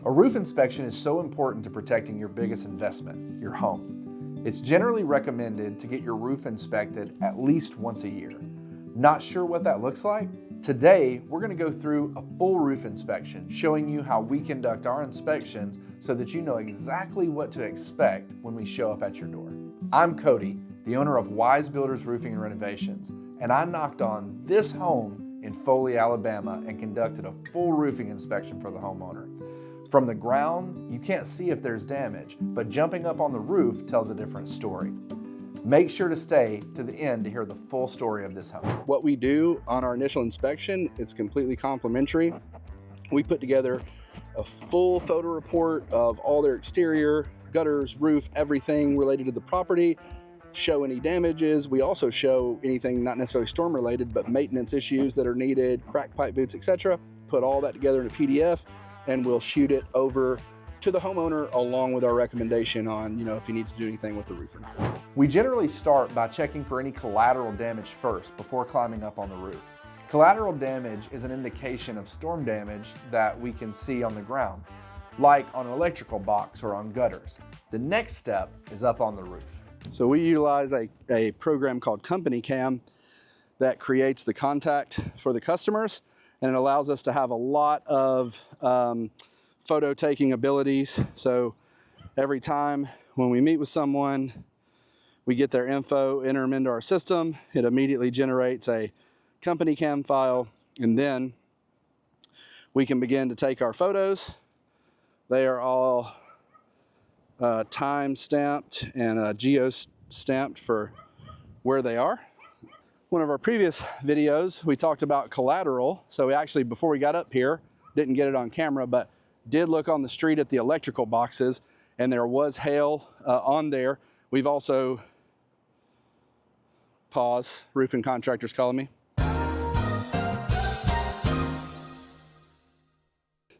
A roof inspection is so important to protecting your biggest investment, your home. It's generally recommended to get your roof inspected at least once a year. Not sure what that looks like? Today, we're going to go through a full roof inspection, showing you how we conduct our inspections so that you know exactly what to expect when we show up at your door. I'm Cody, the owner of Wise Builders Roofing and Renovations, and I knocked on this home in Foley, Alabama, and conducted a full roofing inspection for the homeowner. From the ground, you can't see if there's damage, but jumping up on the roof tells a different story. Make sure to stay to the end to hear the full story of this home. What we do on our initial inspection, it's completely complimentary. We put together a full photo report of all their exterior, gutters, roof, everything related to the property, show any damages. We also show anything not necessarily storm related, but maintenance issues that are needed, crack pipe boots, etc. Put all that together in a PDF, and we'll shoot it over to the homeowner along with our recommendation on, if he needs to do anything with the roof or not. We generally start by checking for any collateral damage first before climbing up on the roof. Collateral damage is an indication of storm damage that we can see on the ground, like on an electrical box or on gutters. The next step is up on the roof. So we utilize a program called Company Cam that creates the contact for the customers, and it allows us to have a lot of photo taking abilities. So every time when we meet with someone, we get their info, enter them into our system, it immediately generates a Company Cam file, and then we can begin to take our photos. They are all time stamped and geo stamped for where they are. One of our previous videos, we talked about collateral. So we actually, before we got up here, didn't get it on camera, but did look on the street at the electrical boxes, and there was hail on there. We've also, pause, roofing contractors calling me.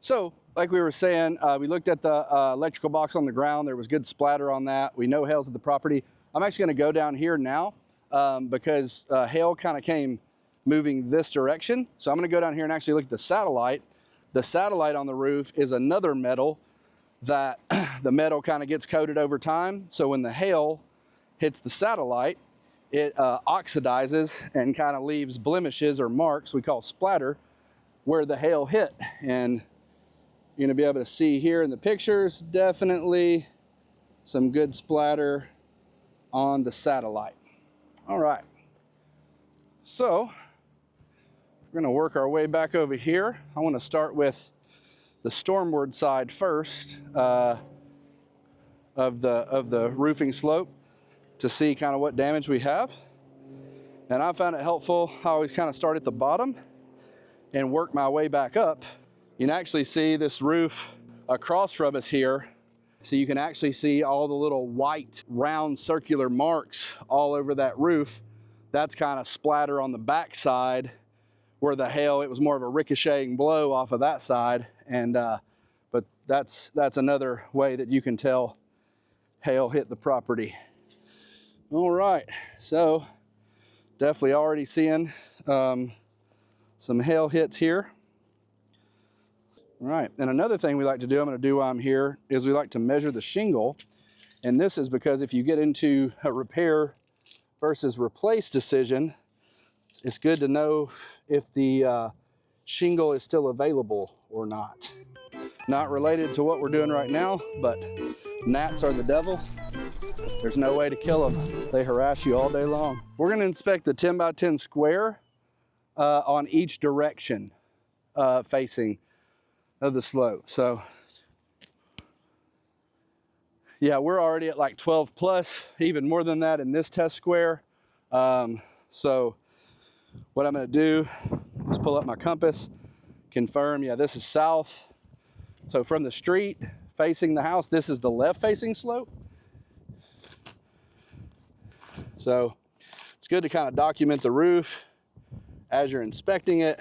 So, like we were saying, we looked at the electrical box on the ground. There was good splatter on that. We know hail's at the property. I'm actually gonna go down here now because hail kind of came moving this direction. So I'm gonna go down here and actually look at the satellite. The satellite on the roof is another metal that the metal kind of gets coated over time. So when the hail hits the satellite, it oxidizes and kind of leaves blemishes or marks we call splatter where the hail hit. And you're gonna be able to see here in the pictures, definitely some good splatter on the satellite. All right, so we're gonna work our way back over here. I wanna start with the stormward side first of the roofing slope to see kind of what damage we have. And I found it helpful, I always kind of start at the bottom and work my way back up. You can actually see this roof across from us here. So you can actually see all the little white, round, circular marks all over that roof. That's kind of splatter on the back side where the hail, it was more of a ricocheting blow off of that side. And but that's another way that you can tell hail hit the property. All right, so definitely already seeing some hail hits here. All right, and another thing we like to do, I'm gonna do while I'm here, is we like to measure the shingle. And this is because if you get into a repair versus replace decision, it's good to know if the shingle is still available or not. Not related to what we're doing right now, but gnats are the devil. There's no way to kill them. They harass you all day long. We're gonna inspect the 10 by 10 square on each direction facing of the slope. So yeah, we're already at like 12 plus, even more than that in this test square. So what I'm gonna do is pull up my compass, confirm, yeah, this is south. So from the street facing the house, this is the left facing slope. So it's good to kind of document the roof as you're inspecting it.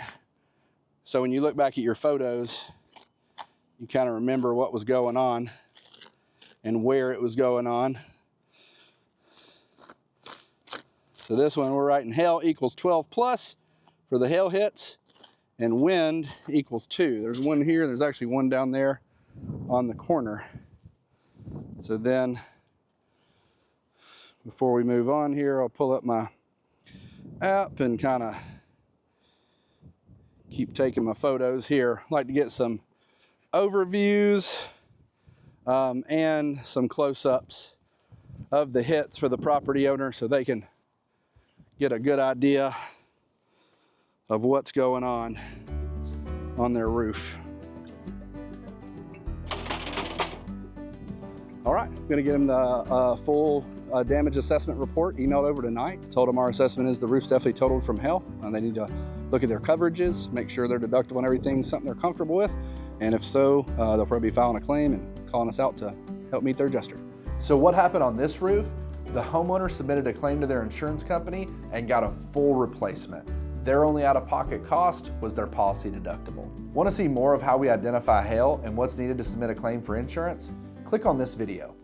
So when you look back at your photos, you kind of remember what was going on and where it was going on. So this one, we're writing hail equals 12 plus for the hail hits, and wind equals 2. There's one here, there's actually one down there on the corner. So then, before we move on here, I'll pull up my app and kind of keep taking my photos here. I like to get some overviews and some close-ups of the hits for the property owner so they can get a good idea of what's going on their roof. All right, I'm gonna get them the full damage assessment report emailed over tonight. Told them our assessment is the roof's definitely totaled from hell, and they need to look at their coverages, make sure they're deductible and everything, something they're comfortable with. And if so, they'll probably be filing a claim and calling us out to help meet their adjuster. So what happened on this roof? The homeowner submitted a claim to their insurance company and got a full replacement. Their only out-of-pocket cost was their policy deductible. Want to see more of how we identify hail and what's needed to submit a claim for insurance? Click on this video.